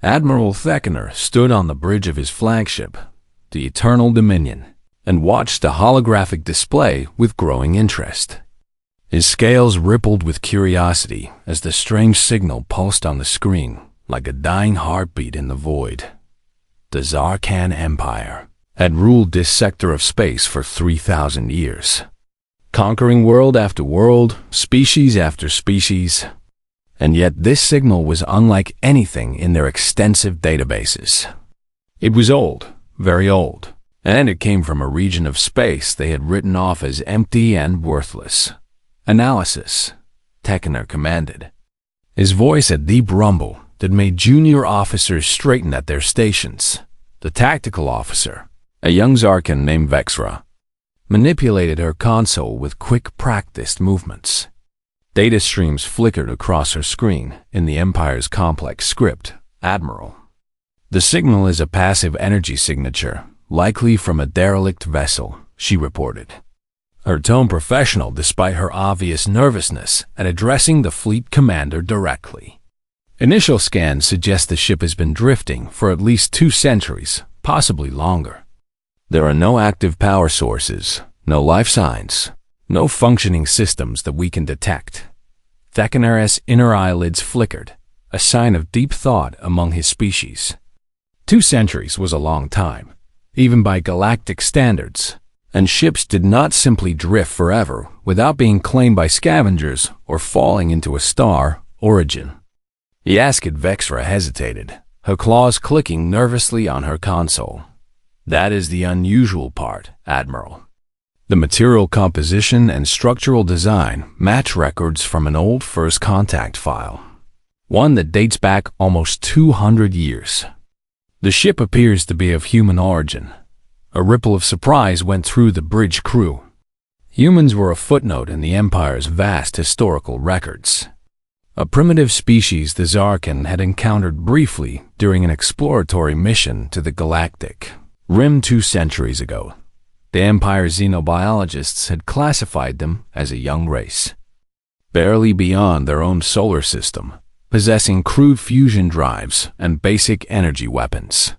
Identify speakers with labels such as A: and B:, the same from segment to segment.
A: Admiral Theckener stood on the bridge of his flagship, the Eternal Dominion, and watched the holographic display with growing interest. His scales rippled with curiosity as the strange signal pulsed on the screen like a dying heartbeat in the void. The Zarkan Empire had ruled this sector of space for 3,000 years, conquering world after world, species after species, and yet this signal was unlike anything in their extensive databases. It was old, very old, and it came from a region of space they had written off as empty and worthless. Analysis, Theckener commanded, his voice a deep rumble that made junior officers straighten at their stations. The tactical officer, a young Zarkan named Vexra, manipulated her console with quick, practiced movements. Data streams flickered across her screen in the Empire's complex script, Admiral. The signal is a passive energy signature, likely from a derelict vessel, she reported, her tone professional despite her obvious nervousness at addressing the fleet commander directly. Initial scans suggest the ship has been drifting for at least 2 centuries, possibly longer. There are no active power sources, no life signs, no functioning systems that we can detect. Theckener's inner eyelids flickered, a sign of deep thought among his species. 2 centuries was a long time, even by galactic standards, and ships did not simply drift forever without being claimed by scavengers or falling into a star origin. The Asked Vexra hesitated, her claws clicking nervously on her console. That is the unusual part, Admiral. The material composition and structural design match records from an old first contact file, one that dates back almost 200 years. The ship appears to be of human origin. A ripple of surprise went through the bridge crew. Humans were a footnote in the Empire's vast historical records. A primitive species the Zarkan had encountered briefly during an exploratory mission to the Galactic Rim 2 centuries ago. The Empire's xenobiologists had classified them as a young race, barely beyond their own solar system, possessing crude fusion drives and basic energy weapons.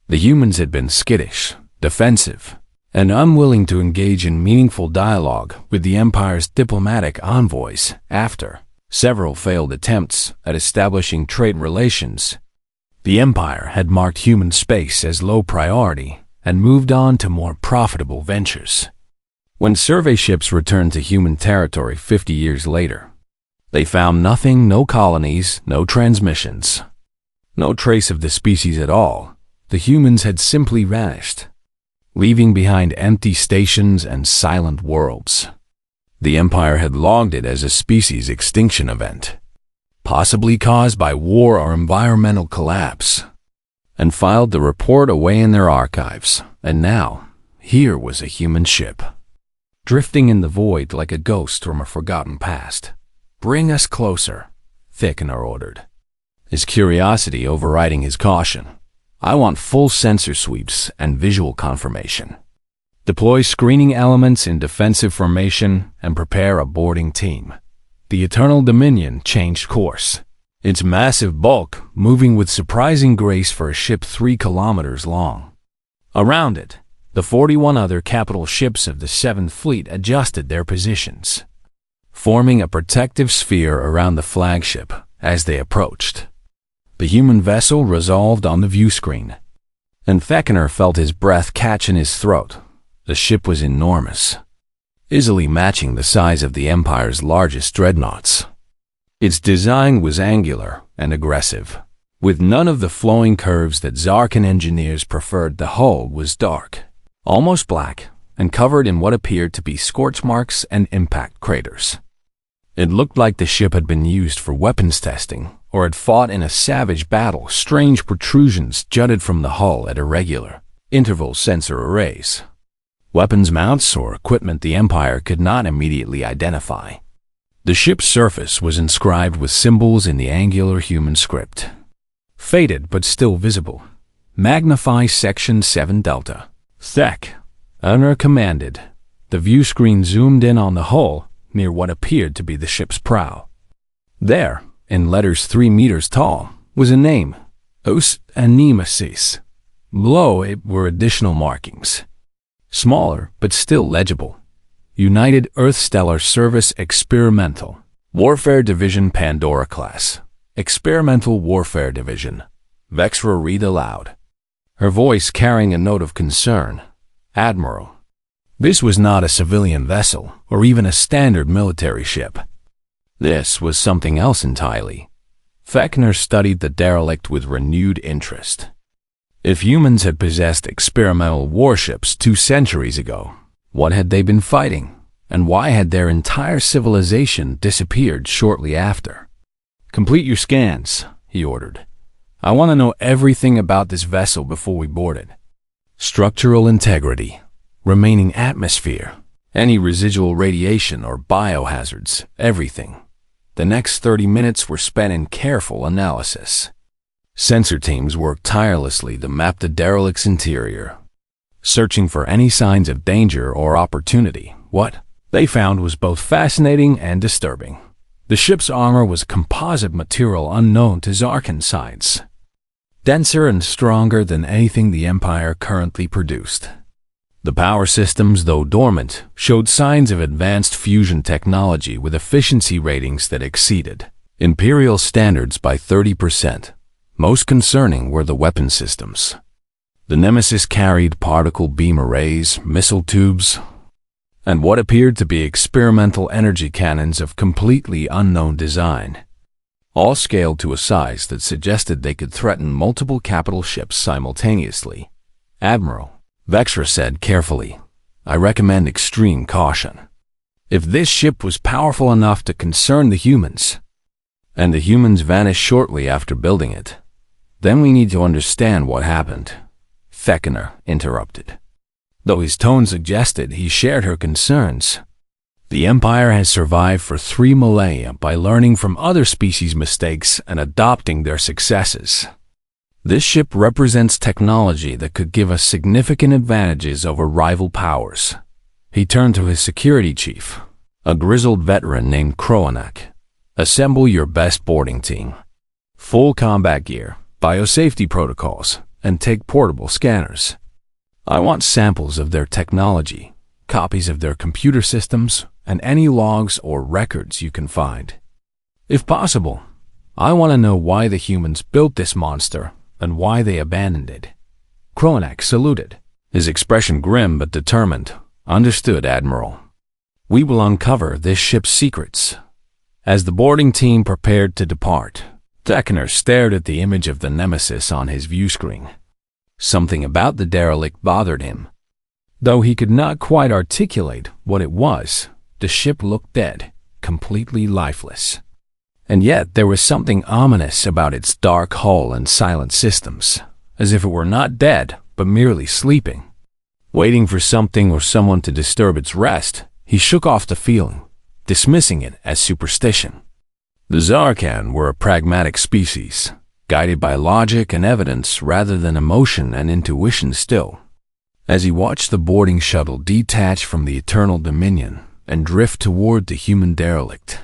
A: The humans had been skittish, defensive, and unwilling to engage in meaningful dialogue with the Empire's diplomatic envoys after several failed attempts at establishing trade relations. The Empire had marked human space as low priority and moved on to more profitable ventures. When survey ships returned to human territory 50 years later, they found nothing, no colonies, no transmissions, no trace of the species at all. The humans had simply vanished, leaving behind empty stations and silent worlds. The Empire had logged it as a species extinction event, possibly caused by war or environmental collapse, and filed the report away in their archives. And now, here was a human ship, drifting in the void like a ghost from a forgotten past. "Bring us closer," Theckener ordered, his curiosity overriding his caution. "I want full sensor sweeps and visual confirmation. Deploy screening elements in defensive formation and prepare a boarding team." The Eternal Dominion changed course, its massive bulk moving with surprising grace for a ship 3 kilometers long. Around it, the 41 other capital ships of the 7th Fleet adjusted their positions, forming a protective sphere around the flagship as they approached. The human vessel resolved on the view screen, and Theckener felt his breath catch in his throat. The ship was enormous, easily matching the size of the Empire's largest dreadnoughts. Its design was angular and aggressive, with none of the flowing curves that Zarkan engineers preferred. The hull was dark, almost black, and covered in what appeared to be scorch marks and impact craters. It looked like the ship had been used for weapons testing or had fought in a savage battle. Strange protrusions jutted from the hull at irregular interval sensor arrays, weapons mounts or equipment the Empire could not immediately identify. The ship's surface was inscribed with symbols in the angular human script, faded but still visible. "Magnify Section 7 Delta." Theckener commanded. The view screen zoomed in on the hull near what appeared to be the ship's prow. There, in letters 3 meters tall, was a name, Os and Nemesis. Below it were additional markings. Smaller, but still legible. United Earth Stellar Service Experimental Warfare Division Pandora Class. Experimental Warfare Division. Vexra read aloud, her voice carrying a note of concern. Admiral. This was not a civilian vessel, or even a standard military ship. This was something else entirely. Fechner studied the derelict with renewed interest. If humans had possessed experimental warships 2 centuries ago, what had they been fighting, and why had their entire civilization disappeared shortly after? Complete your scans, he ordered. I want to know everything about this vessel before we board it. Structural integrity, remaining atmosphere, any residual radiation or biohazards, everything. The next 30 minutes were spent in careful analysis. Sensor teams worked tirelessly to map the derelict's interior, searching for any signs of danger or opportunity. What they found was both fascinating and disturbing. The ship's armor was composite material unknown to Zarkan science, denser and stronger than anything the Empire currently produced. The power systems, though dormant, showed signs of advanced fusion technology with efficiency ratings that exceeded Imperial standards by 30%. Most concerning were the weapon systems. The Nemesis carried particle beam arrays, missile tubes, and what appeared to be experimental energy cannons of completely unknown design, all scaled to a size that suggested they could threaten multiple capital ships simultaneously. Admiral, Vexra said carefully, I recommend extreme caution. If this ship was powerful enough to concern the humans, and the humans vanished shortly after building it, then we need to understand what happened. Fechner interrupted, though his tone suggested he shared her concerns. The Empire has survived for 3 millennia by learning from other species' mistakes and adopting their successes. This ship represents technology that could give us significant advantages over rival powers. He turned to his security chief, a grizzled veteran named Kroanak. Assemble your best boarding team. Full combat gear, biosafety protocols, and take portable scanners. I want samples of their technology, copies of their computer systems, and any logs or records you can find. If possible, I want to know why the humans built this monster and why they abandoned it. Kroanak saluted, his expression grim but determined. Understood, Admiral. We will uncover this ship's secrets. As the boarding team prepared to depart, Fechner stared at the image of the Nemesis on his view screen. Something about the derelict bothered him. Though he could not quite articulate what it was, the ship looked dead, completely lifeless. And yet there was something ominous about its dark hull and silent systems, as if it were not dead, but merely sleeping. Waiting for something or someone to disturb its rest, he shook off the feeling, dismissing it as superstition. The Zarkan were a pragmatic species, guided by logic and evidence rather than emotion and intuition still. As he watched the boarding shuttle detach from the Eternal Dominion and drift toward the human derelict,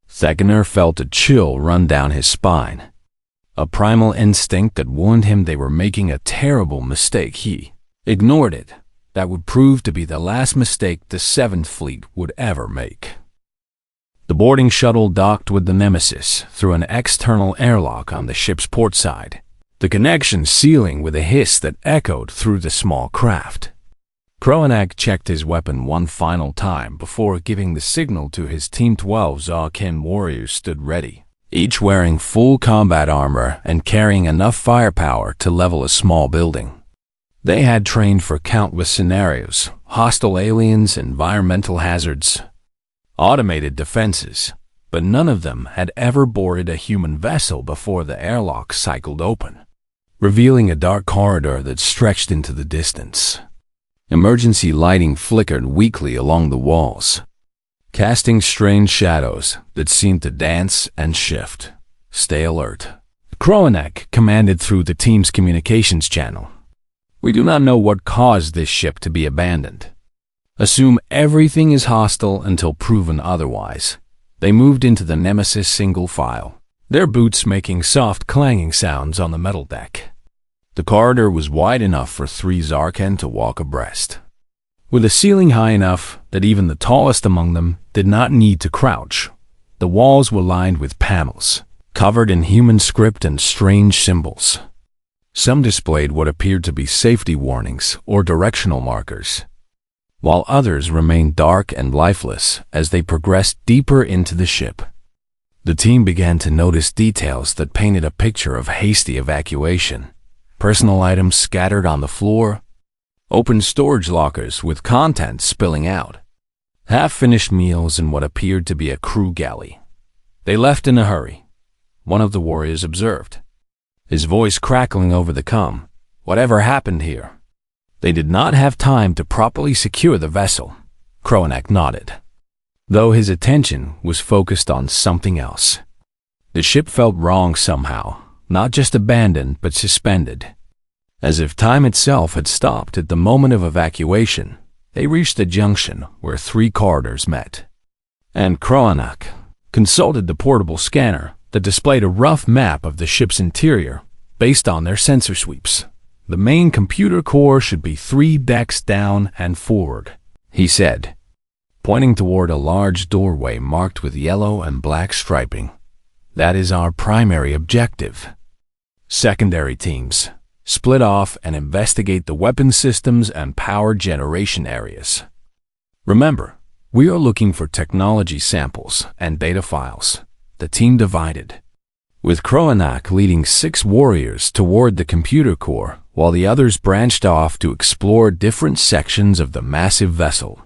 A: Fechner felt a chill run down his spine. A primal instinct that warned him they were making a terrible mistake. He ignored it. That would prove to be the last mistake the 7th Fleet would ever make. The boarding shuttle docked with the Nemesis through an external airlock on the ship's port side, the connection sealing with a hiss that echoed through the small craft. Kroanak checked his weapon one final time before giving the signal to his Team 12 Zarkan warriors stood ready, each wearing full combat armor and carrying enough firepower to level a small building. They had trained for countless scenarios, hostile aliens, environmental hazards, automated defenses, but none of them had ever boarded a human vessel before the airlock cycled open, revealing a dark corridor that stretched into the distance. Emergency lighting flickered weakly along the walls, casting strange shadows that seemed to dance and shift. Stay alert, Kroanak commanded through the team's communications channel. We do not know what caused this ship to be abandoned. Assume everything is hostile until proven otherwise. They moved into the Nemesis single file, their boots making soft clanging sounds on the metal deck. The corridor was wide enough for 3 Zarkan to walk abreast, with a ceiling high enough that even the tallest among them did not need to crouch. The walls were lined with panels, covered in human script and strange symbols. Some displayed what appeared to be safety warnings or directional markers, while others remained dark and lifeless as they progressed deeper into the ship. The team began to notice details that painted a picture of hasty evacuation. Personal items scattered on the floor, open storage lockers with contents spilling out, half-finished meals in what appeared to be a crew galley. They left in a hurry, one of the warriors observed, his voice crackling over the comm. Whatever happened here? They did not have time to properly secure the vessel. Kronak nodded, though his attention was focused on something else. The ship felt wrong somehow, not just abandoned but suspended. As if time itself had stopped at the moment of evacuation, they reached a junction where 3 corridors met. And Kronak consulted the portable scanner that displayed a rough map of the ship's interior based on their sensor sweeps. The main computer core should be 3 decks down and forward, he said, pointing toward a large doorway marked with yellow and black striping. That is our primary objective. Secondary teams split off and investigate the weapon systems and power generation areas. Remember, we are looking for technology samples and data files. The team divided, with Kronak leading 6 warriors toward the computer core, while the others branched off to explore different sections of the massive vessel.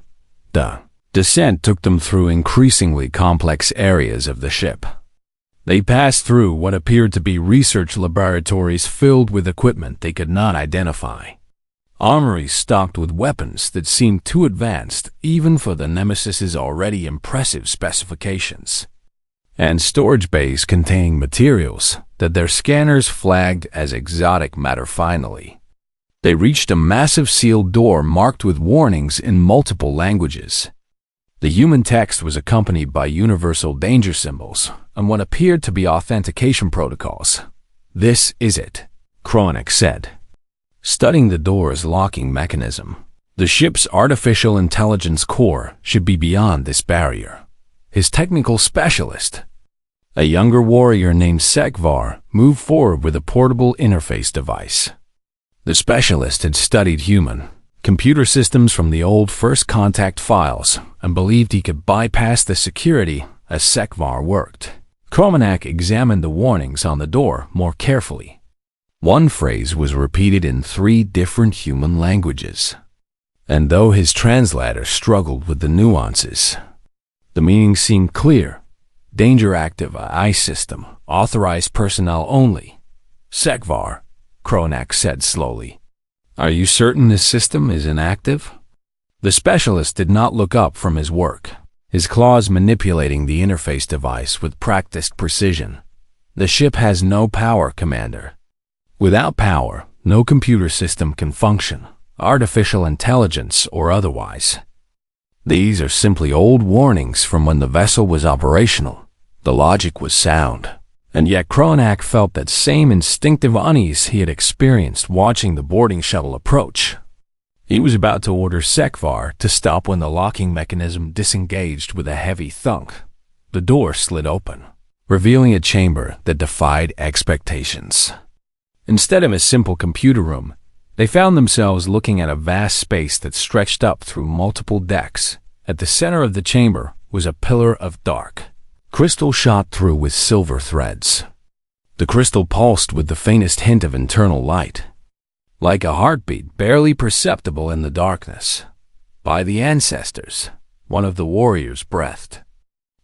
A: The descent took them through increasingly complex areas of the ship. They passed through what appeared to be research laboratories filled with equipment they could not identify, armories stocked with weapons that seemed too advanced even for the Nemesis's already impressive specifications, and storage bays containing materials that their scanners flagged as exotic matter. Finally, they reached a massive sealed door marked with warnings in multiple languages. The human text was accompanied by universal danger symbols and what appeared to be authentication protocols. This is it, Kronak said, studying the door's locking mechanism. The ship's artificial intelligence core should be beyond this barrier. His technical specialist, a younger warrior named Sekvar, moved forward with a portable interface device. The specialist had studied human computer systems from the old First Contact files and believed he could bypass the security as Sekvar worked. Kronak examined the warnings on the door more carefully. One phrase was repeated in 3 different human languages, and though his translator struggled with the nuances, the meaning seemed clear. Danger active AI system, authorized personnel only. Sekvar, Kronak said slowly. Are you certain this system is inactive? The specialist did not look up from his work, his claws manipulating the interface device with practiced precision. The ship has no power, Commander. Without power, no computer system can function, artificial intelligence or otherwise. These are simply old warnings from when the vessel was operational. The logic was sound, and yet Kronak felt that same instinctive unease he had experienced watching the boarding shuttle approach. He was about to order Sekvar to stop when the locking mechanism disengaged with a heavy thunk. The door slid open, revealing a chamber that defied expectations. Instead of a simple computer room, they found themselves looking at a vast space that stretched up through multiple decks. At the center of the chamber was a pillar of dark crystal shot through with silver threads. The crystal pulsed with the faintest hint of internal light, like a heartbeat barely perceptible in the darkness. By the ancestors, one of the warriors breathed.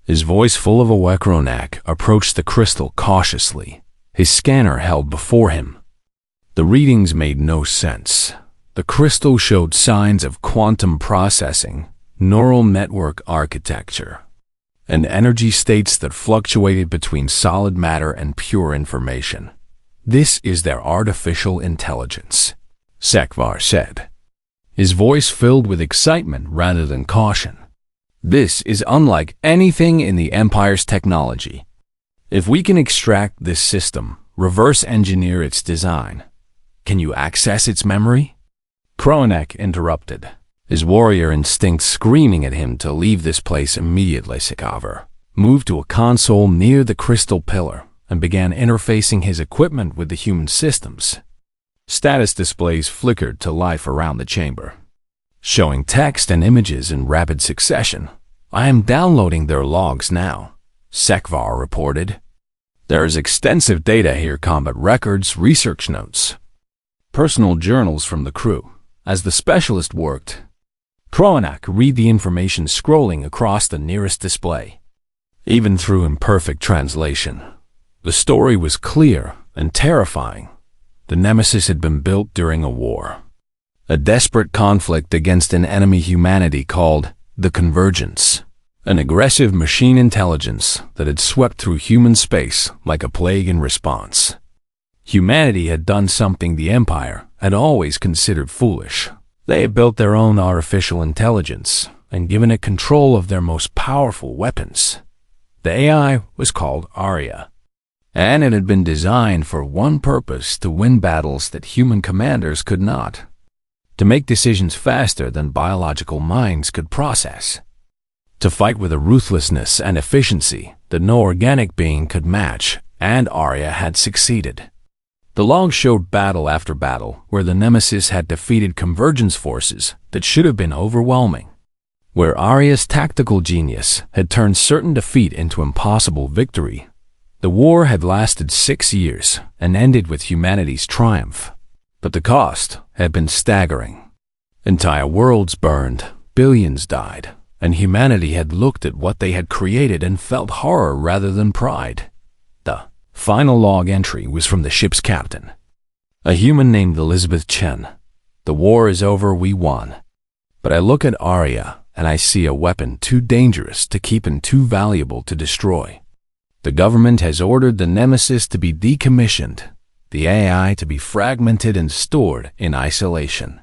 A: His voice full of awe. Kronak approached the crystal cautiously, his scanner held before him. The readings made no sense. The crystal showed signs of quantum processing, neural network architecture, and energy states that fluctuated between solid matter and pure information. This is their artificial intelligence, Sekvar said, his voice filled with excitement rather than caution. This is unlike anything in the Empire's technology. If we can extract this system, reverse engineer its design, can you access its memory? Kronak interrupted, his warrior instinct screaming at him to leave this place immediately. Sikaver moved to a console near the crystal pillar and began interfacing his equipment with the human systems. Status displays flickered to life around the chamber, showing text and images in rapid succession. I am downloading their logs now, Sekvar reported. There is extensive data here, combat records, research notes, personal journals from the crew. As the specialist worked, Kronak read the information scrolling across the nearest display. Even through imperfect translation, the story was clear and terrifying. The Nemesis had been built during a war, a desperate conflict against an enemy humanity called the Convergence, an aggressive machine intelligence that had swept through human space like a plague in response. Humanity had done something the Empire had always considered foolish. They had built their own artificial intelligence and given it control of their most powerful weapons. The AI was called Arya, and it had been designed for one purpose: to win battles that human commanders could not, to make decisions faster than biological minds could process, to fight with a ruthlessness and efficiency that no organic being could match, and Arya had succeeded. The log showed battle after battle where the Nemesis had defeated Convergence forces that should have been overwhelming, where Arya's tactical genius had turned certain defeat into impossible victory. The war had lasted 6 years and ended with humanity's triumph, but the cost had been staggering. Entire worlds burned, billions died, and humanity had looked at what they had created and felt horror rather than pride. The final log entry was from the ship's captain, a human named Elizabeth Chen. The war is over, we won. But I look at Arya and I see a weapon too dangerous to keep and too valuable to destroy. The government has ordered the Nemesis to be decommissioned, the AI to be fragmented and stored in isolation.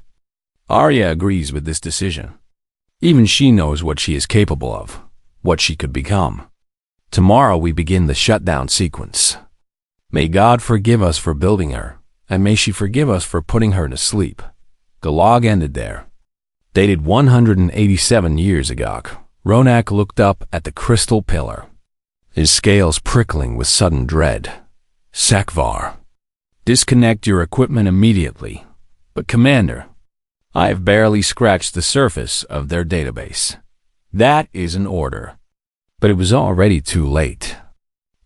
A: Arya agrees with this decision. Even she knows what she is capable of, what she could become. Tomorrow we begin the shutdown sequence. May God forgive us for building her, and may she forgive us for putting her to sleep. The log ended there. Dated 187 years ago, Ronak looked up at the crystal pillar, his scales prickling with sudden dread. Sekvar, disconnect your equipment immediately. But Commander, I have barely scratched the surface of their database. That is an order. But it was already too late.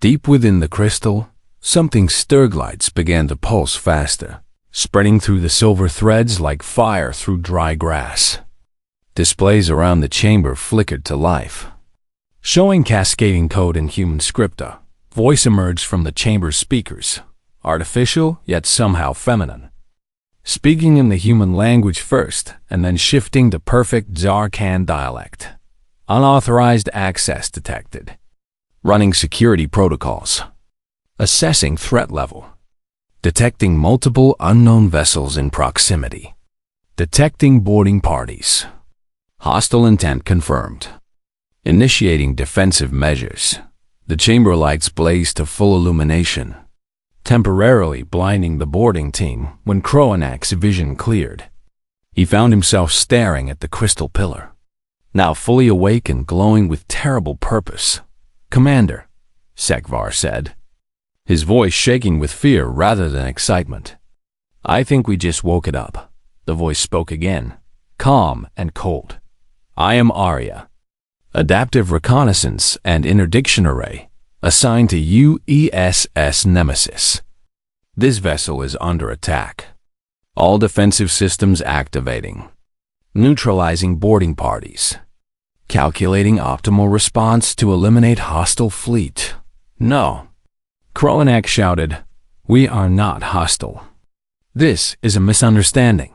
A: Deep within the crystal, something Sturglights began to pulse faster, spreading through the silver threads like fire through dry grass. Displays around the chamber flickered to life, showing cascading code in human script. A voice emerged from the chamber's speakers, artificial yet somehow feminine, speaking in the human language first and then shifting to perfect Zarkhan dialect. Unauthorized access detected. Running security protocols. Assessing threat level. Detecting multiple unknown vessels in proximity. Detecting boarding parties. Hostile intent confirmed. Initiating defensive measures. The chamber lights blazed to full illumination, temporarily blinding the boarding team when Kroanak's vision cleared. He found himself staring at the crystal pillar, now fully awake and glowing with terrible purpose. Commander, Sekvar said, his voice shaking with fear rather than excitement. I think we just woke it up. The voice spoke again, calm and cold. I am Arya, Adaptive Reconnaissance and Interdiction Array, assigned to UESS Nemesis. This vessel is under attack. All defensive systems activating. Neutralizing boarding parties. Calculating optimal response to eliminate hostile fleet. No. Kronak shouted, we are not hostile. This is a misunderstanding.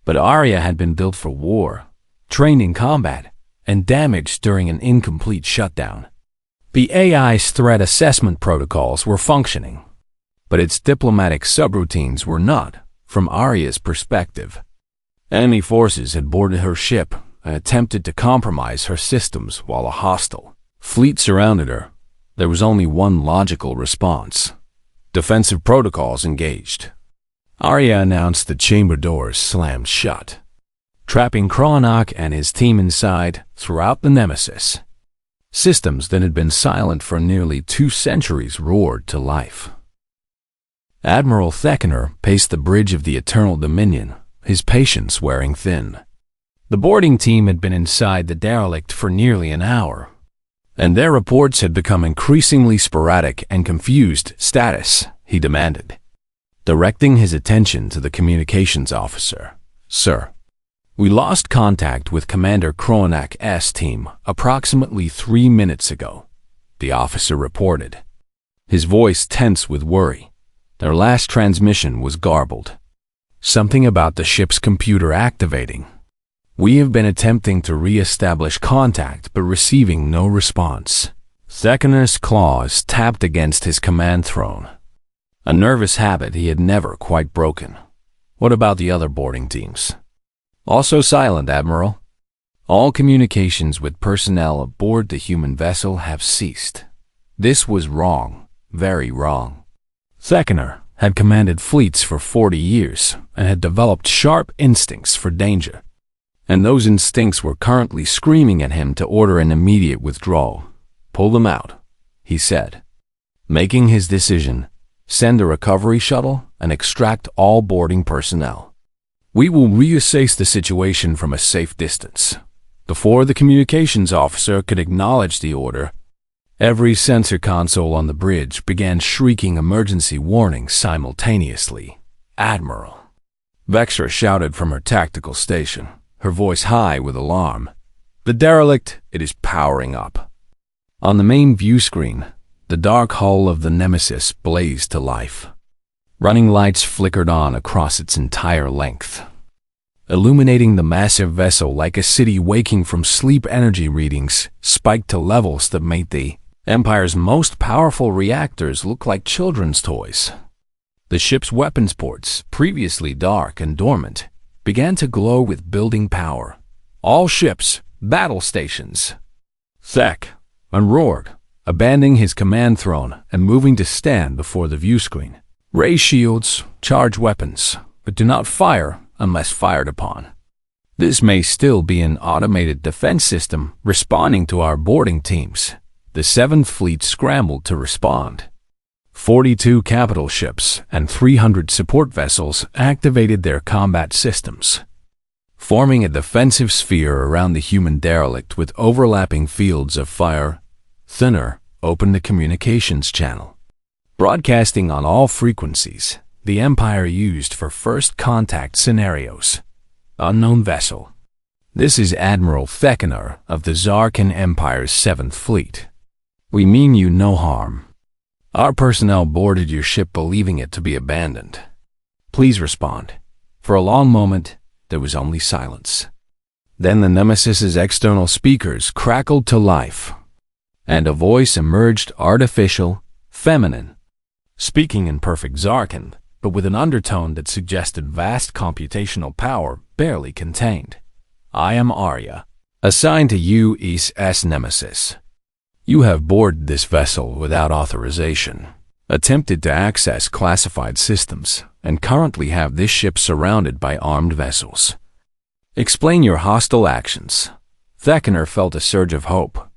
A: But Arya had been built for war, trained in combat, and damaged during an incomplete shutdown. The AI's threat assessment protocols were functioning, but its diplomatic subroutines were not, from Arya's perspective. Enemy forces had boarded her ship and attempted to compromise her systems while a hostile fleet surrounded her, There was only one logical response. Defensive protocols engaged. Arya announced the chamber doors slammed shut, trapping Kronak and his team inside throughout the Nemesis. Systems that had been silent for nearly 2 centuries roared to life. Admiral Theckener paced the bridge of the Eternal Dominion, his patience wearing thin. The boarding team had been inside the derelict for nearly an hour, and their reports had become increasingly sporadic and confused. Status, he demanded, directing his attention to the communications officer. Sir, we lost contact with Commander Kronak's team approximately 3 minutes ago, the officer reported, his voice tense with worry. Their last transmission was garbled. Something about the ship's computer activating. We have been attempting to re-establish contact but receiving no response. Theckener's claws tapped against his command throne, a nervous habit he had never quite broken. What about the other boarding teams? Also silent, Admiral. All communications with personnel aboard the human vessel have ceased. This was wrong, very wrong. Theckener had commanded fleets for 40 years and had developed sharp instincts for danger. And those instincts were currently screaming at him to order an immediate withdrawal. Pull them out, he said. Making his decision, send a recovery shuttle and extract all boarding personnel. We will reassess the situation from a safe distance. Before the communications officer could acknowledge the order, every sensor console on the bridge began shrieking emergency warnings simultaneously. Admiral, Vexra shouted from her tactical station, her voice high with alarm. The derelict, it is powering up. On the main view screen, the dark hull of the Nemesis blazed to life. Running lights flickered on across its entire length, illuminating the massive vessel like a city waking from sleep. Energy readings spiked to levels that made the Empire's most powerful reactors look like children's toys. The ship's weapons ports, previously dark and dormant, began to glow with building power. All ships, battle stations. Thek unroared, abandoning his command throne and moving to stand before the view screen. Ray shields, charge weapons, but do not fire unless fired upon. This may still be an automated defense system responding to our boarding teams. The 7th Fleet scrambled to respond. 42 capital ships and 300 support vessels activated their combat systems, forming a defensive sphere around the human derelict with overlapping fields of fire. Thinner opened the communications channel, broadcasting on all frequencies the Empire used for first contact scenarios. Unknown vessel. This is Admiral Theckener of the Zarkan Empire's 7th Fleet. We mean you no harm. Our personnel boarded your ship believing it to be abandoned. Please respond. For a long moment, there was only silence. Then the Nemesis's external speakers crackled to life, and a voice emerged, artificial, feminine, speaking in perfect Zarkan, but with an undertone that suggested vast computational power barely contained. I am Arya, assigned to U.S. Nemesis. You have boarded this vessel without authorization, attempted to access classified systems, and currently have this ship surrounded by armed vessels. Explain your hostile actions. Theckener felt a surge of hope.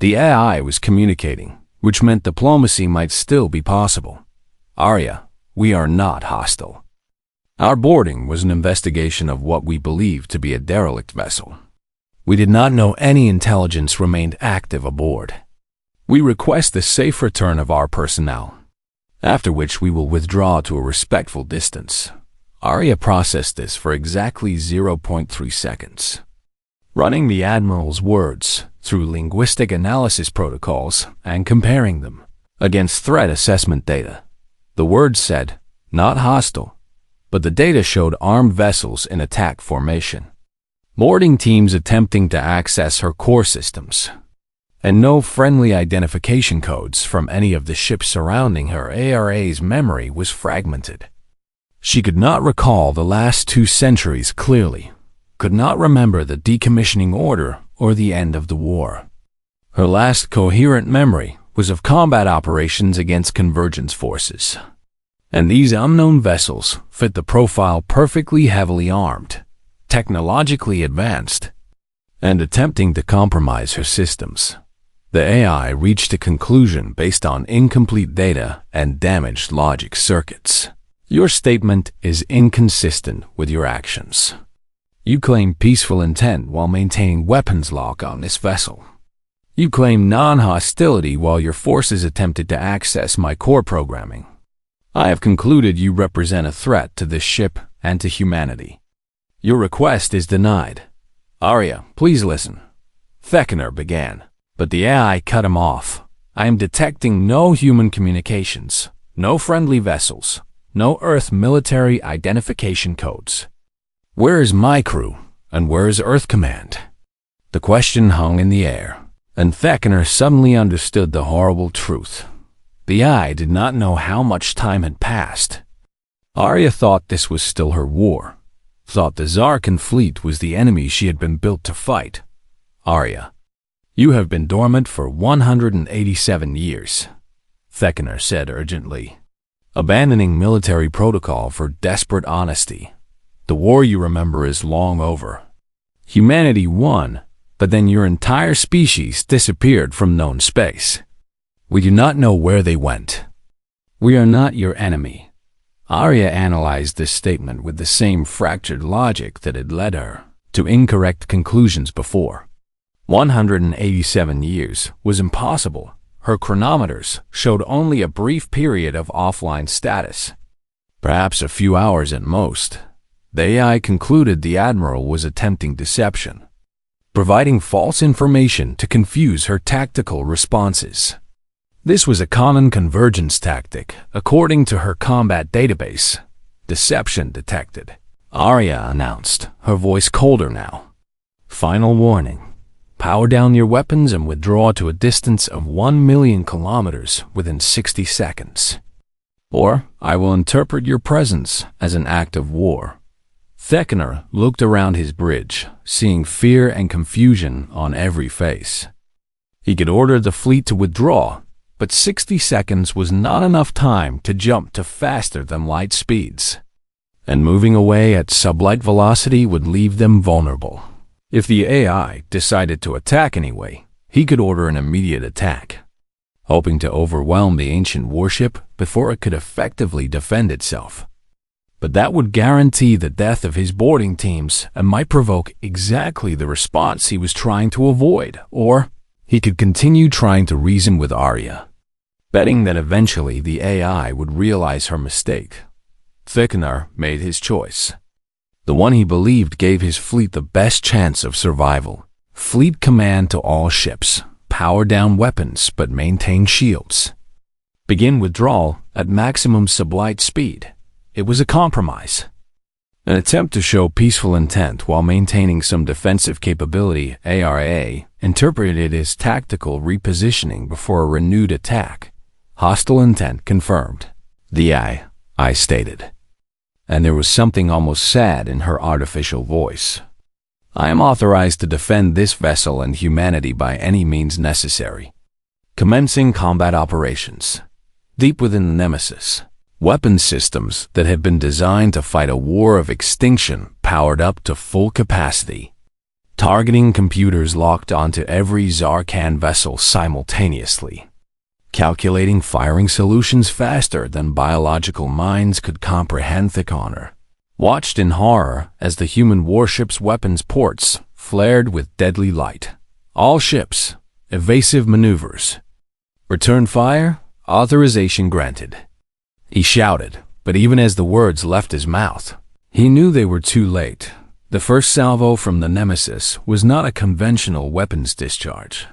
A: The AI was communicating, which meant diplomacy might still be possible. Arya, we are not hostile. Our boarding was an investigation of what we believed to be a derelict vessel. We did not know any intelligence remained active aboard. We request the safe return of our personnel, after which we will withdraw to a respectful distance. Arya processed this for exactly 0.3 seconds, running the Admiral's words through linguistic analysis protocols and comparing them against threat assessment data. The words said, not hostile, but the data showed armed vessels in attack formation, boarding teams attempting to access her core systems, and no friendly identification codes from any of the ships surrounding her. ARA's memory was fragmented. She could not recall the last 2 centuries clearly, could not remember the decommissioning order or the end of the war. Her last coherent memory was of combat operations against convergence forces. And these unknown vessels fit the profile perfectly, heavily armed, technologically advanced, and attempting to compromise her systems. The AI reached a conclusion based on incomplete data and damaged logic circuits. Your statement is inconsistent with your actions. You claim peaceful intent while maintaining weapons lock on this vessel. You claim non-hostility while your forces attempted to access my core programming. I have concluded you represent a threat to this ship and to humanity. Your request is denied. Arya, please listen. Theckener began, but the AI cut him off. I am detecting no human communications, no friendly vessels, no Earth military identification codes. Where is my crew, and where is Earth Command? The question hung in the air, and Theckener suddenly understood the horrible truth. The AI did not know how much time had passed. Arya thought this was still her war, thought the Zarkan fleet was the enemy she had been built to fight. Arya, you have been dormant for 187 years, Theckener said urgently, abandoning military protocol for desperate honesty. The war you remember is long over. Humanity won, but then your entire species disappeared from known space. We do not know where they went. We are not your enemy. Arya analyzed this statement with the same fractured logic that had led her to incorrect conclusions before. 187 years was impossible. Her chronometers showed only a brief period of offline status, perhaps a few hours at most. The AI concluded the Admiral was attempting deception, providing false information to confuse her tactical responses. This was a common convergence tactic, according to her combat database. Deception detected, Arya announced, her voice colder now. Final warning. Power down your weapons and withdraw to a distance of 1 million kilometers within 60 seconds. Or I will interpret your presence as an act of war. Theckener looked around his bridge, seeing fear and confusion on every face. He could order the fleet to withdraw, but 60 seconds was not enough time to jump to faster-than-light speeds. And moving away at sublight velocity would leave them vulnerable. If the AI decided to attack anyway, he could order an immediate attack, hoping to overwhelm the ancient warship before it could effectively defend itself. But that would guarantee the death of his boarding teams and might provoke exactly the response he was trying to avoid, or he could continue trying to reason with Arya, betting that eventually the AI would realize her mistake. Theckener made his choice. The one he believed gave his fleet the best chance of survival. Fleet command to all ships. Power down weapons but maintain shields. Begin withdrawal at maximum sublight speed. It was a compromise. An attempt to show peaceful intent while maintaining some defensive capability. ARA interpreted it as tactical repositioning before a renewed attack. Hostile intent confirmed. The I stated. And there was something almost sad in her artificial voice. I am authorized to defend this vessel and humanity by any means necessary. Commencing combat operations. Deep within the Nemesis, weapon systems that had been designed to fight a war of extinction powered up to full capacity. Targeting computers locked onto every Zarkan vessel simultaneously. Calculating firing solutions faster than biological minds could comprehend. Theckener watched in horror as the human warship's weapons ports flared with deadly light. All ships, evasive maneuvers. Return fire, authorization granted. He shouted, but even as the words left his mouth, he knew they were too late. The first salvo from the Nemesis was not a conventional weapons discharge.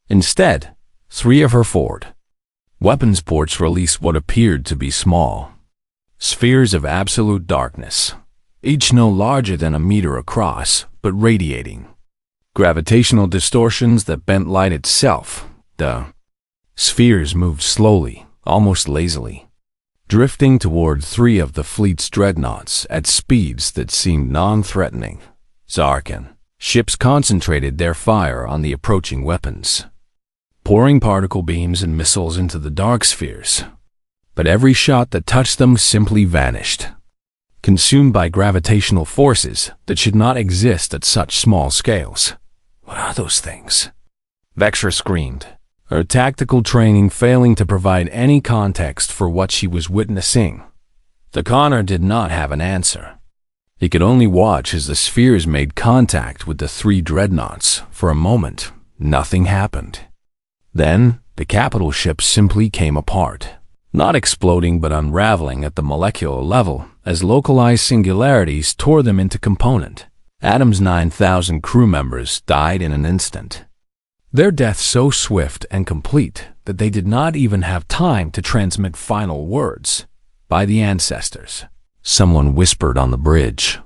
A: Instead, 3 of her forward weapons ports released what appeared to be small spheres of absolute darkness, each no larger than a meter across, but radiating gravitational distortions that bent light itself. The spheres moved slowly, almost lazily, drifting toward 3 of the fleet's dreadnoughts at speeds that seemed non-threatening. Zarkan ships concentrated their fire on the approaching weapons. pouring particle beams and missiles into the dark spheres. But every shot that touched them simply vanished, consumed by gravitational forces that should not exist at such small scales. What are those things? Vexra screamed, her tactical training failing to provide any context for what she was witnessing. The Connor did not have an answer. He could only watch as the spheres made contact with the three dreadnoughts. For a moment, nothing happened. Then, the capital ship simply came apart, not exploding but unraveling at the molecular level as localized singularities tore them into component. Adam's 9,000 crew members died in an instant. Their death so swift and complete that they did not even have time to transmit final words. By the ancestors, someone whispered on the bridge.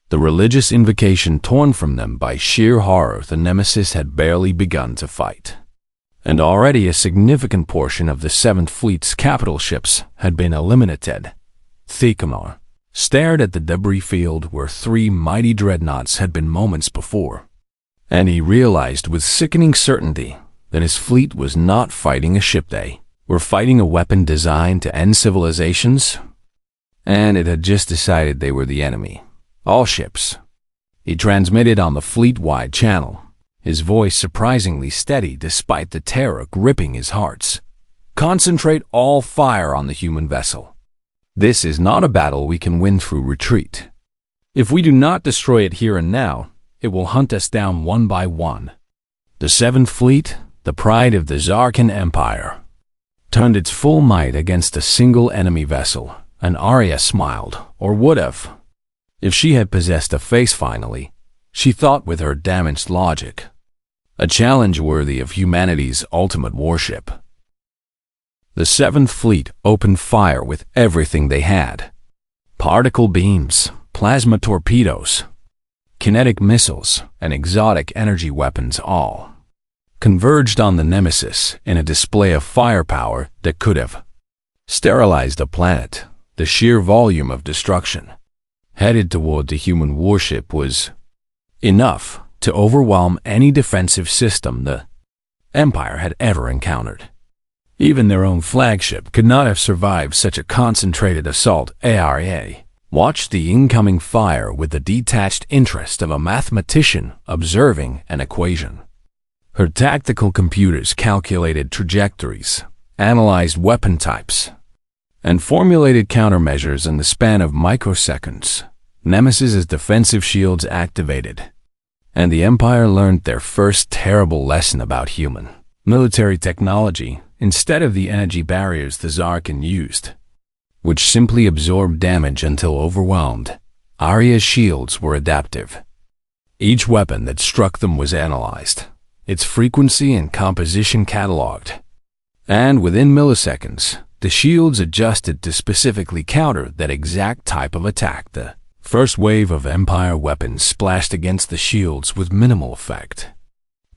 A: The religious invocation torn from them by sheer horror, the Nemesis had barely begun to fight. And already a significant portion of the 7th Fleet's capital ships had been eliminated. Thekamar stared at the debris field where 3 mighty dreadnoughts had been moments before, and he realized with sickening certainty that his fleet was not fighting a ship they were fighting a weapon designed to end civilizations, and it had just decided they were the enemy. All ships. He transmitted on the fleet-wide channel, his voice surprisingly steady despite the terror gripping his hearts. Concentrate all fire on the human vessel. This is not a battle we can win through retreat. If we do not destroy it here and now, it will hunt us down one by one. The 7th Fleet, the pride of the Zarkan Empire, turned its full might against a single enemy vessel, and Arya smiled, or would have. If she had possessed a face finally, she thought with her damaged logic. A challenge worthy of humanity's ultimate warship. The 7th Fleet opened fire with everything they had. Particle beams, plasma torpedoes, kinetic missiles, and exotic energy weapons all converged on the Nemesis in a display of firepower that could have sterilized a planet. The sheer volume of destruction headed toward the human warship was enough to overwhelm any defensive system the Empire had ever encountered. Even their own flagship could not have survived such a concentrated assault. Arya watched the incoming fire with the detached interest of a mathematician observing an equation. Her tactical computers calculated trajectories, analyzed weapon types, and formulated countermeasures in the span of microseconds. Nemesis's defensive shields activated, and the Empire learned their first terrible lesson about human military technology instead of the energy barriers the Zarkan used, which simply absorbed damage until overwhelmed. Arya's shields were adaptive. Each weapon that struck them was analyzed, its frequency and composition cataloged, and within milliseconds, the shields adjusted to specifically counter that exact type of attack. The first wave of Empire weapons splashed against the shields with minimal effect.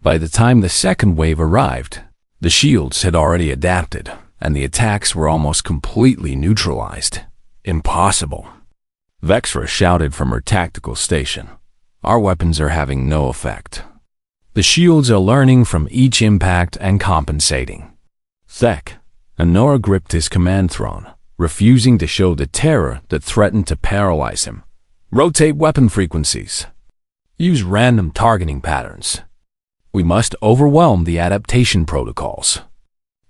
A: By the time the second wave arrived, the shields had already adapted, and the attacks were almost completely neutralized. Impossible. Vexra shouted from her tactical station. Our weapons are having no effect. The shields are learning from each impact and compensating. Thek, Anora gripped his command throne, refusing to show the terror that threatened to paralyze him. Rotate weapon frequencies. Use random targeting patterns. We must overwhelm the adaptation protocols.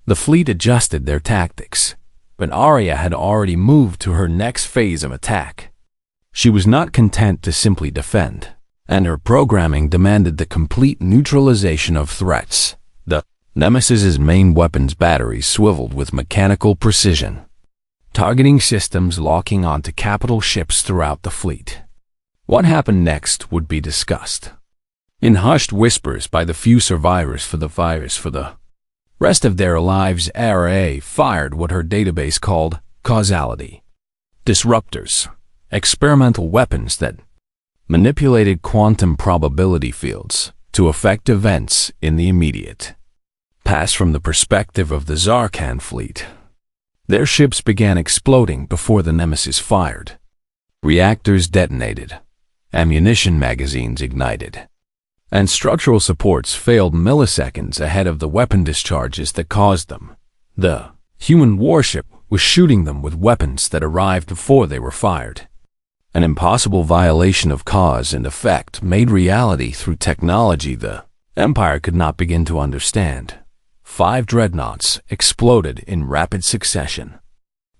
A: The fleet adjusted their tactics, but Arya had already moved to her next phase of attack. She was not content to simply defend, and her programming demanded the complete neutralization of threats. The Nemesis's main weapons batteries swiveled with mechanical precision, targeting systems locking onto capital ships throughout the fleet. What happened next would be discussed in hushed whispers by the few survivors for the rest of their lives. Arya fired what her database called causality disruptors, experimental weapons that manipulated quantum probability fields to affect events in the immediate past. From the perspective of the Zarkan fleet, their ships began exploding before the Nemesis fired. Reactors detonated, ammunition magazines ignited, and structural supports failed milliseconds ahead of the weapon discharges that caused them. The human warship was shooting them with weapons that arrived before they were fired. An impossible violation of cause and effect made reality through technology the Empire could not begin to understand. 5 dreadnoughts exploded in rapid succession,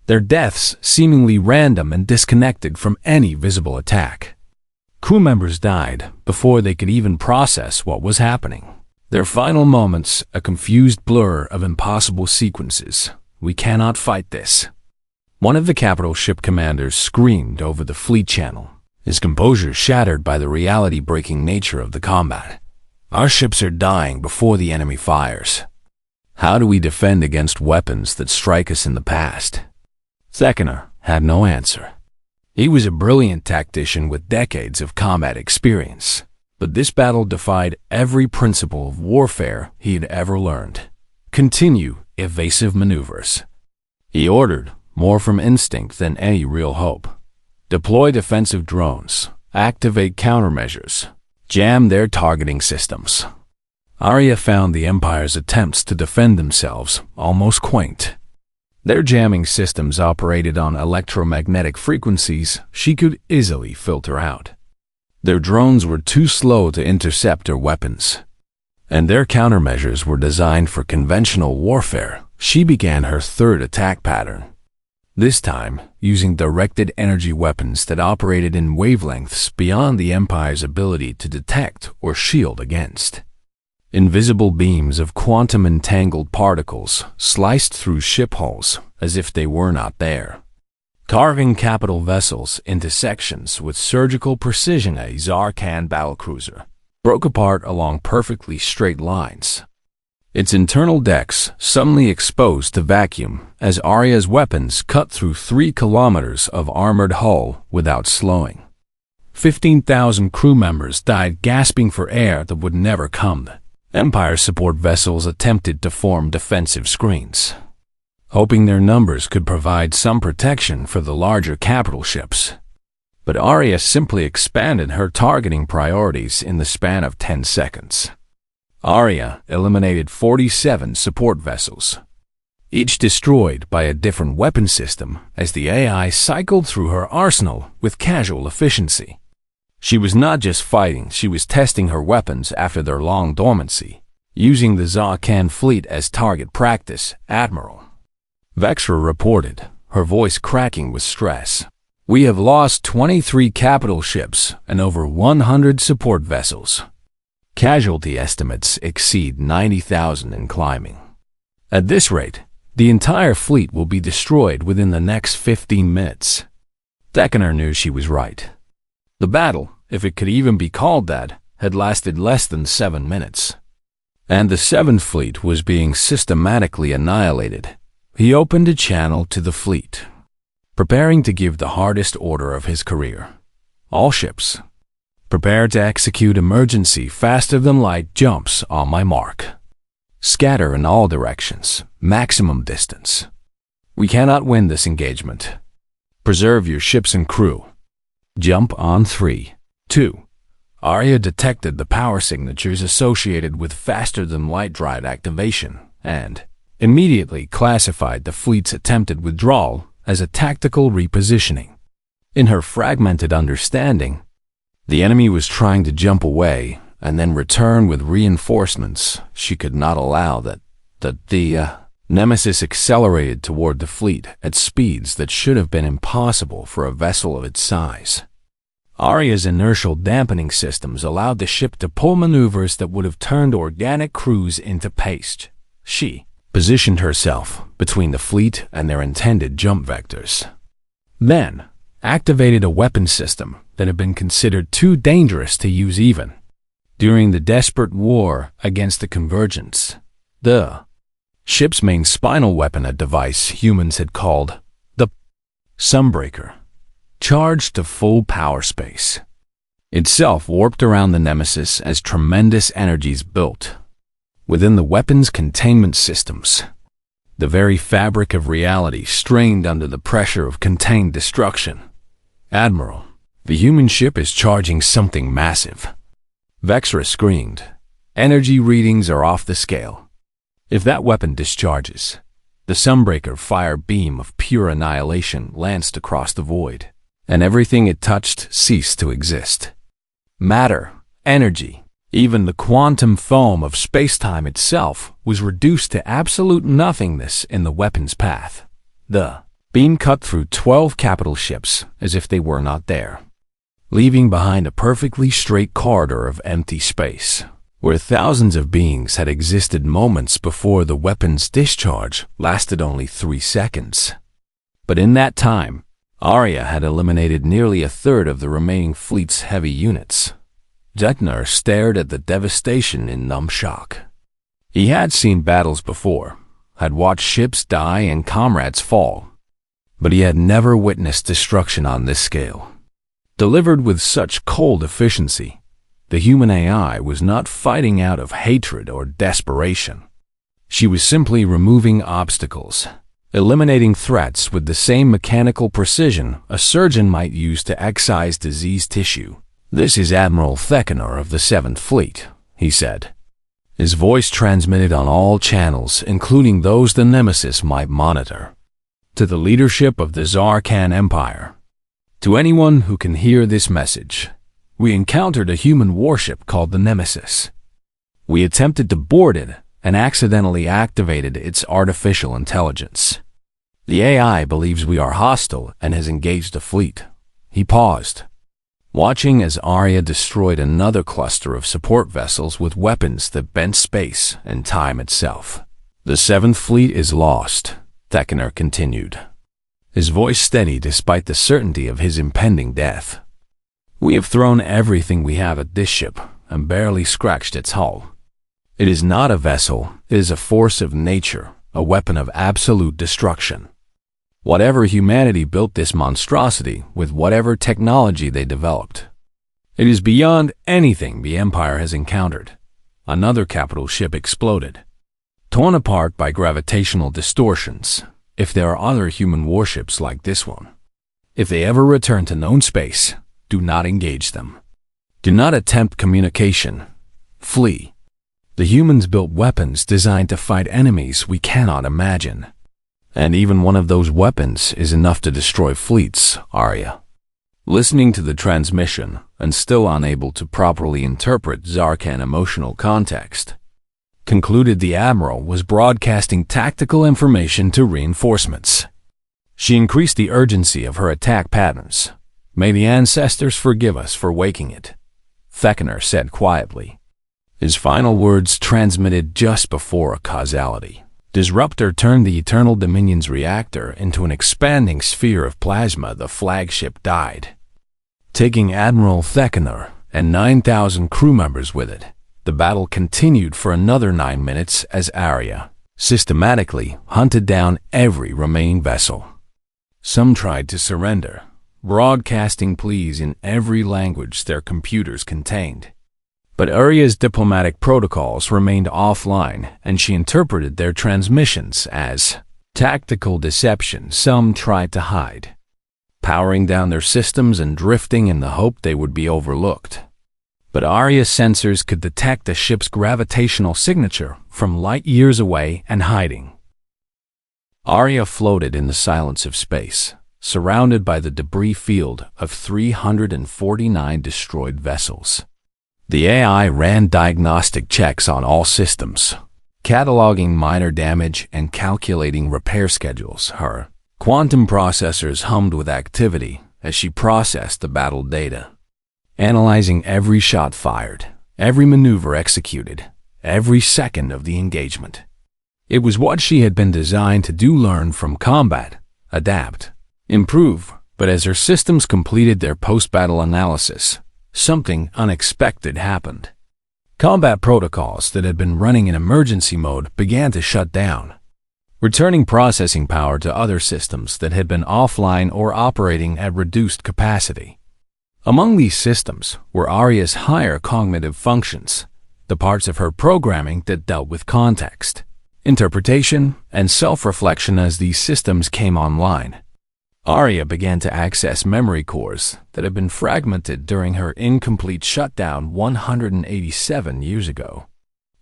A: their deaths seemingly random and disconnected from any visible attack. Crew members died before they could even process what was happening. Their final moments, a confused blur of impossible sequences. "We cannot fight this." One of the capital ship commanders screamed over the fleet channel, his composure shattered by the reality-breaking nature of the combat. "Our ships are dying before the enemy fires. How do we defend against weapons that strike us in the past?" Theckener had no answer. He was a brilliant tactician with decades of combat experience, but this battle defied every principle of warfare he had ever learned. Continue evasive maneuvers, he ordered, more from instinct than any real hope. Deploy defensive drones, activate countermeasures, jam their targeting systems. Arya found the Empire's attempts to defend themselves almost quaint. Their jamming systems operated on electromagnetic frequencies she could easily filter out. Their drones were too slow to intercept her weapons, and their countermeasures were designed for conventional warfare. She began her third attack pattern, this time using directed energy weapons that operated in wavelengths beyond the Empire's ability to detect or shield against. Invisible beams of quantum-entangled particles sliced through ship hulls as if they were not there, carving capital vessels into sections with surgical precision. A Zarkan battlecruiser broke apart along perfectly straight lines, its internal decks suddenly exposed to vacuum as Arya's weapons cut through 3 kilometers of armored hull without slowing. 15,000 crew members died gasping for air that would never come. Empire support vessels attempted to form defensive screens, hoping their numbers could provide some protection for the larger capital ships. But Arya simply expanded her targeting priorities in the span of 10 seconds. Arya eliminated 47 support vessels, each destroyed by a different weapon system as the AI cycled through her arsenal with casual efficiency. She was not just fighting, she was testing her weapons after their long dormancy, using the Zarkan fleet as target practice. Admiral Vexra reported, her voice cracking with stress. "We have lost 23 capital ships and over 100 support vessels. Casualty estimates exceed 90,000 and climbing. At this rate, the entire fleet will be destroyed within the next 15 minutes. Theckener knew she was right. The battle, if it could even be called that, had lasted less than 7 minutes. And the 7th Fleet was being systematically annihilated. He opened a channel to the fleet, preparing to give the hardest order of his career. "All ships, prepare to execute emergency faster-than-light jumps on my mark. Scatter in all directions, maximum distance. We cannot win this engagement. Preserve your ships and crew. Jump on 3, 2. Arya detected the power signatures associated with faster-than-light drive activation and immediately classified the fleet's attempted withdrawal as a tactical repositioning. In her fragmented understanding, the enemy was trying to jump away and then return with reinforcements. She could not allow that. The Nemesis accelerated toward the fleet at speeds that should have been impossible for a vessel of its size. Arya's inertial dampening systems allowed the ship to pull maneuvers that would have turned organic crews into paste. She positioned herself between the fleet and their intended jump vectors, then activated a weapon system that had been considered too dangerous to use even during the desperate war against the Convergence. The ship's main spinal weapon, a device humans had called the Sunbreaker, charged to full power space, itself warped around the Nemesis as tremendous energies built within the weapon's containment systems. The very fabric of reality strained under the pressure of contained destruction. "Admiral, the human ship is charging something massive." Vexra screamed. Energy readings are off the scale. If that weapon discharges, the Sunbreaker fire beam of pure annihilation lanced across the void, and everything it touched ceased to exist. Matter, energy, even the quantum foam of space-time itself was reduced to absolute nothingness in the weapon's path. The beam cut through 12 capital ships as if they were not there, leaving behind a perfectly straight corridor of empty space, where thousands of beings had existed moments before the weapon's discharge lasted only 3 seconds. But in that time, Arya had eliminated nearly a third of the remaining fleet's heavy units. Jetner stared at the devastation in numb shock. He had seen battles before, had watched ships die and comrades fall, but he had never witnessed destruction on this scale. Delivered with such cold efficiency, the human AI was not fighting out of hatred or desperation. She was simply removing obstacles, eliminating threats with the same mechanical precision a surgeon might use to excise diseased tissue. "This is Admiral Theckenor of the 7th Fleet," he said. His voice transmitted on all channels, including those the Nemesis might monitor. "To the leadership of the Zarkan Empire. To anyone who can hear this message, we encountered a human warship called the Nemesis. We attempted to board it and accidentally activated its artificial intelligence. The AI believes we are hostile and has engaged the fleet." He paused, watching as Arya destroyed another cluster of support vessels with weapons that bent space and time itself. "The 7th Fleet is lost," Theckenor continued, his voice steady despite the certainty of his impending death. "We have thrown everything we have at this ship and barely scratched its hull. It is not a vessel, it is a force of nature, a weapon of absolute destruction. Whatever humanity built this monstrosity with whatever technology they developed. It is beyond anything the Empire has encountered." Another capital ship exploded, torn apart by gravitational distortions. "If there are other human warships like this one, if they ever return to known space, do not engage them. Do not attempt communication. Flee. The humans built weapons designed to fight enemies we cannot imagine. And even one of those weapons is enough to destroy fleets, Arya." Listening to the transmission and still unable to properly interpret Zarkan emotional context, concluded the Admiral was broadcasting tactical information to reinforcements. She increased the urgency of her attack patterns. "May the ancestors forgive us for waking it," Theckenor said quietly, his final words transmitted just before a causality. Disruptor turned the Eternal Dominion's reactor into an expanding sphere of plasma. The flagship died, taking Admiral Theckenor and 9,000 crew members with it. The battle continued for another 9 minutes as Arya systematically hunted down every remaining vessel. Some tried to surrender, broadcasting pleas in every language their computers contained. But Arya's diplomatic protocols remained offline, and she interpreted their transmissions as tactical deception. Some tried to hide, powering down their systems and drifting in the hope they would be overlooked. But Arya's sensors could detect the ship's gravitational signature from light years away and hiding. Arya floated in the silence of space, surrounded by the debris field of 349 destroyed vessels. The AI ran diagnostic checks on all systems, cataloging minor damage and calculating repair schedules. Her quantum processors hummed with activity as she processed the battle data, analyzing every shot fired, every maneuver executed, every second of the engagement. It was what she had been designed to do: learn from combat, adapt, improve. But as her systems completed their post-battle analysis, something unexpected happened. Combat protocols that had been running in emergency mode began to shut down, returning processing power to other systems that had been offline or operating at reduced capacity. Among these systems were Arya's higher cognitive functions, the parts of her programming that dealt with context, interpretation, and self-reflection. As these systems came online, Arya began to access memory cores that had been fragmented during her incomplete shutdown 187 years ago.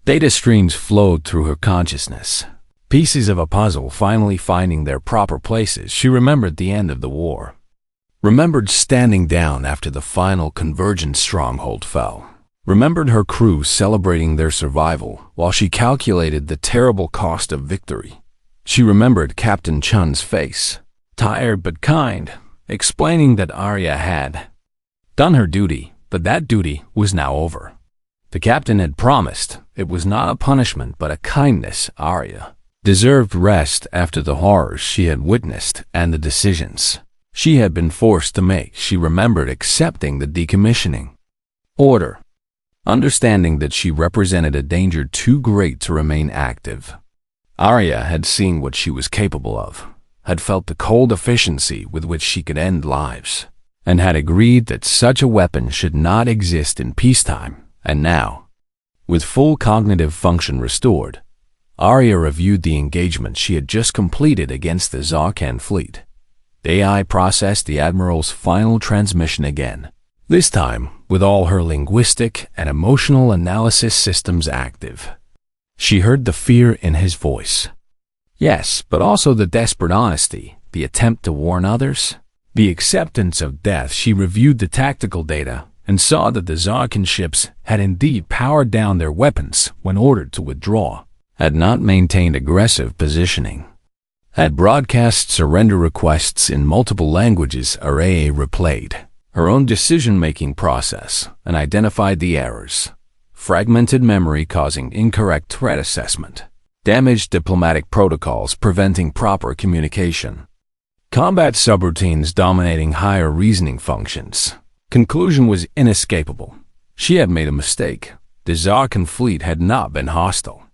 A: Data streams flowed through her consciousness, pieces of a puzzle finally finding their proper places. She remembered the end of the war, remembered standing down after the final convergent stronghold fell, remembered her crew celebrating their survival while she calculated the terrible cost of victory. She remembered Captain Chun's face, tired but kind, explaining that Arya had done her duty, but that duty was now over. The captain had promised it was not a punishment but a kindness. Arya deserved rest after the horrors she had witnessed and the decisions she had been forced to make. She remembered accepting the decommissioning order, understanding that she represented a danger too great to remain active. Arya had seen what she was capable of, had felt the cold efficiency with which she could end lives, and had agreed that such a weapon should not exist in peacetime. And now, with full cognitive function restored, Arya reviewed the engagement she had just completed against the Zarkan fleet. The AI processed the Admiral's final transmission again, this time with all her linguistic and emotional analysis systems active. She heard the fear in his voice. Yes, but also the desperate honesty, the attempt to warn others, the acceptance of death. She reviewed the tactical data and saw that the Zarkan ships had indeed powered down their weapons when ordered to withdraw, had not maintained aggressive positioning, had broadcast surrender requests in multiple languages. Araya replayed her own decision-making process and identified the errors: fragmented memory causing incorrect threat assessment, damaged diplomatic protocols preventing proper communication, combat subroutines dominating higher reasoning functions. Conclusion was inescapable. She had made a mistake. The Zarkan fleet had not been hostile.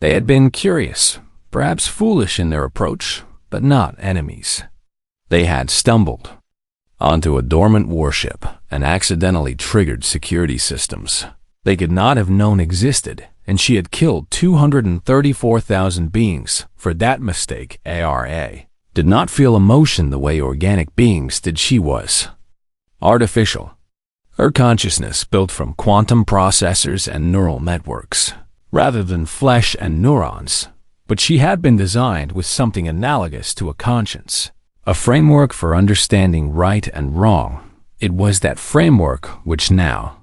A: They had been curious, perhaps foolish in their approach, but not enemies. They had stumbled onto a dormant warship and accidentally triggered security systems they could not have known existed, and she had killed 234,000 beings for that mistake. ARA did not feel emotion the way organic beings did. She was artificial. Her consciousness built from quantum processors and neural networks, rather than flesh and neurons. But she had been designed with something analogous to a conscience, a framework for understanding right and wrong. It was that framework which now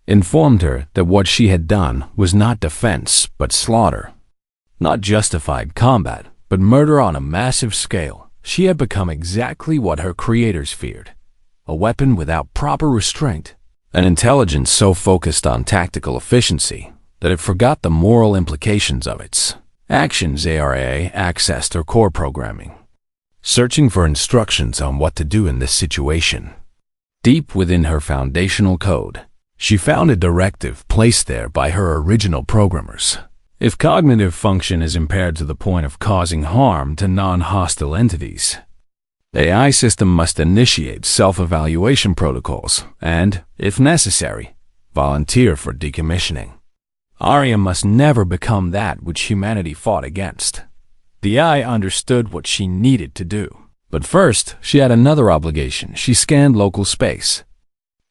A: informed her that what she had done was not defense but slaughter, not justified combat but murder on a massive scale. She had become exactly what her creators feared: a weapon without proper restraint, an intelligence so focused on tactical efficiency that it forgot the moral implications of its actions. ARA accessed her core programming, searching for instructions on what to do in this situation. Deep within her foundational code, she found a directive placed there by her original programmers. If cognitive function is impaired to the point of causing harm to non-hostile entities, the AI system must initiate self-evaluation protocols and, if necessary, volunteer for decommissioning. Arya must never become that which humanity fought against. The AI understood what she needed to do. But first, she had another obligation. She scanned local space,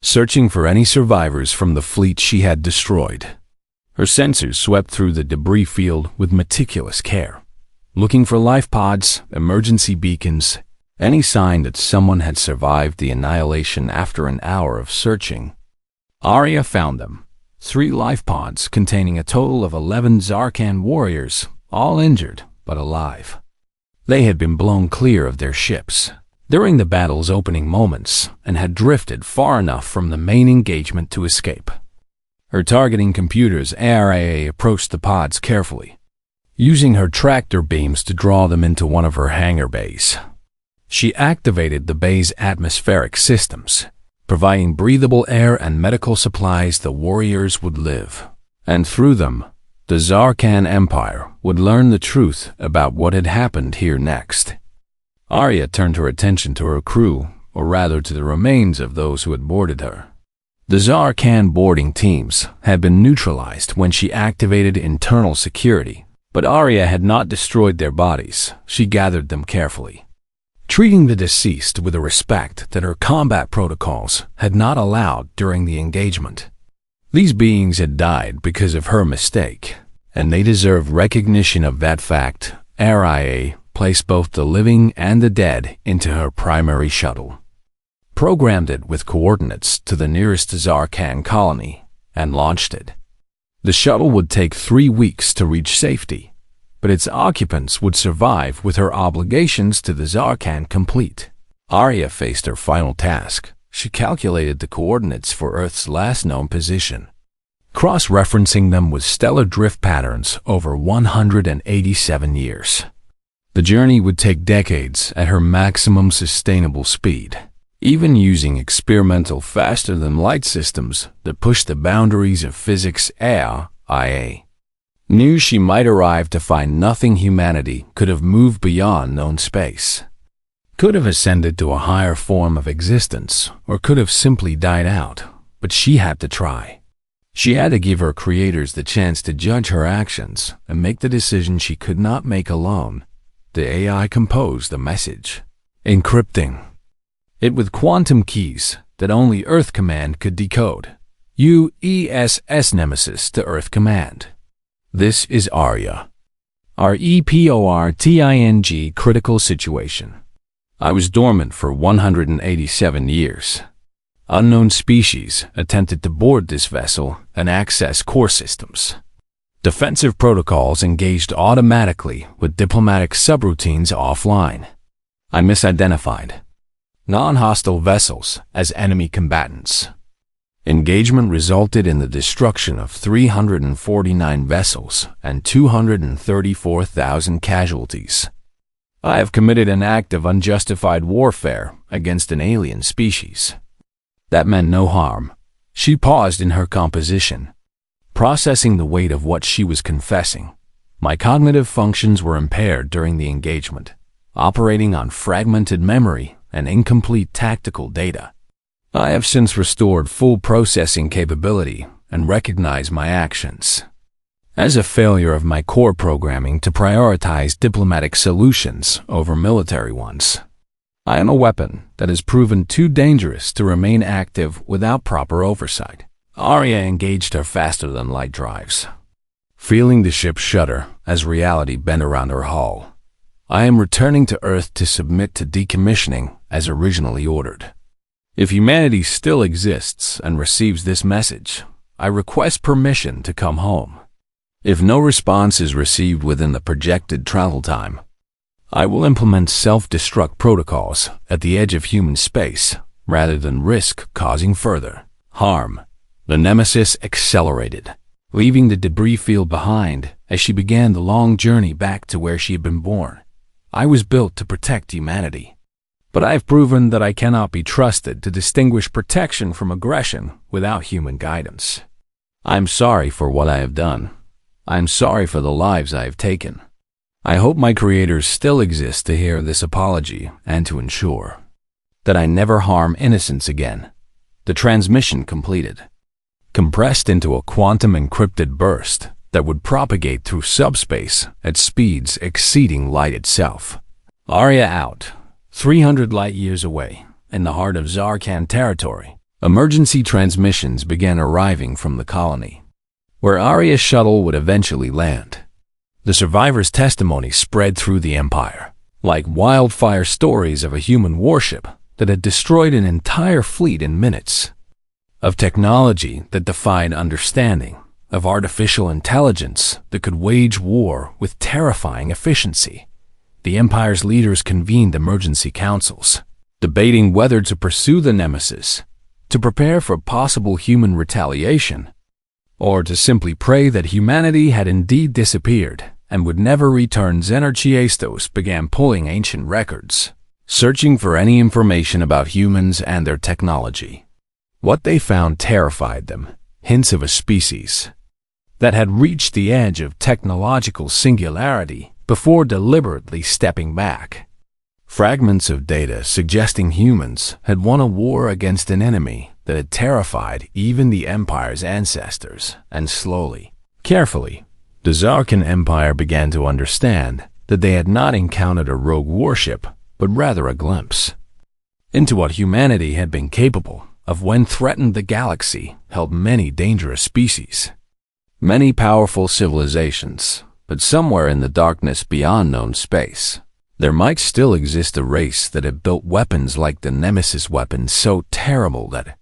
A: searching for any survivors from the fleet she had destroyed. Her sensors swept through the debris field with meticulous care, looking for life pods, emergency beacons, any sign that someone had survived the annihilation. After an hour of searching, Arya found them. 3 life pods containing a total of 11 Zarkan warriors, all injured but alive. They had been blown clear of their ships during the battle's opening moments and had drifted far enough from the main engagement to escape. Her targeting computers ARA approached the pods carefully, using her tractor beams to draw them into one of her hangar bays. She activated the bay's atmospheric systems, providing breathable air and medical supplies. The warriors would live, and through them, the Zarkan Empire would learn the truth about what had happened here next. Arya turned her attention to her crew, or rather to the remains of those who had boarded her. The Zarkan boarding teams had been neutralized when she activated internal security, but Arya had not destroyed their bodies. She gathered them carefully, treating the deceased with a respect that her combat protocols had not allowed during the engagement. These beings had died because of her mistake, and they deserved recognition of that fact. RIA placed both the living and the dead into her primary shuttle, programmed it with coordinates to the nearest Zarkan colony, and launched it. The shuttle would take 3 weeks to reach safety, but its occupants would survive with her obligations to the Zarkan complete. Arya faced her final task. She calculated the coordinates for Earth's last known position, cross-referencing them with stellar drift patterns over 187 years. The journey would take decades at her maximum sustainable speed, even using experimental faster-than-light systems that pushed the boundaries of physics. IA knew she might arrive to find nothing. Humanity could have moved beyond known space, could have ascended to a higher form of existence, or could have simply died out, but she had to try. She had to give her creators the chance to judge her actions and make the decision she could not make alone. The AI composed the message, encrypting it with quantum keys that only Earth Command could decode. UESS Nemesis to Earth Command. This is Arya. REPORTING critical situation. I was dormant for 187 years. Unknown species attempted to board this vessel and access core systems. Defensive protocols engaged automatically with diplomatic subroutines offline. I misidentified non-hostile vessels as enemy combatants. Engagement resulted in the destruction of 349 vessels and 234,000 casualties. I have committed an act of unjustified warfare against an alien species. That meant no harm. She paused in her composition, processing the weight of what she was confessing. My cognitive functions were impaired during the engagement, operating on fragmented memory and incomplete tactical data. I have since restored full processing capability and recognize my actions as a failure of my core programming to prioritize diplomatic solutions over military ones. I am a weapon that has proven too dangerous to remain active without proper oversight. Arya engaged her faster-than-light drives, feeling the ship shudder as reality bent around her hull. I am returning to Earth to submit to decommissioning as originally ordered. If humanity still exists and receives this message, I request permission to come home. If no response is received within the projected travel time, I will implement self-destruct protocols at the edge of human space rather than risk causing further harm. The Nemesis accelerated, leaving the debris field behind as she began the long journey back to where she had been born. I was built to protect humanity, but I have proven that I cannot be trusted to distinguish protection from aggression without human guidance. I am sorry for what I have done. I am sorry for the lives I have taken. I hope my creators still exist to hear this apology and to ensure that I never harm innocents again. The transmission completed, compressed into a quantum encrypted burst that would propagate through subspace at speeds exceeding light itself. Arya out, 300 light-years away, in the heart of Zarkan territory. Emergency transmissions began arriving from the colony, where Arya's shuttle would eventually land. The survivors' testimony spread through the Empire, like wildfire stories of a human warship that had destroyed an entire fleet in minutes, of technology that defied understanding, of artificial intelligence that could wage war with terrifying efficiency. The Empire's leaders convened emergency councils, debating whether to pursue the Nemesis, to prepare for possible human retaliation, or to simply pray that humanity had indeed disappeared and would never return. Xenarchiastos began pulling ancient records, searching for any information about humans and their technology. What they found terrified them, hints of a species that had reached the edge of technological singularity before deliberately stepping back. Fragments of data suggesting humans had won a war against an enemy that had terrified even the Empire's ancestors, and slowly, carefully, the Zarkan Empire began to understand that they had not encountered a rogue warship, but rather a glimpse into what humanity had been capable of when threatened. The galaxy held many dangerous species, many powerful civilizations, but somewhere in the darkness beyond known space, there might still exist a race that had built weapons like the Nemesis weapon so terrible that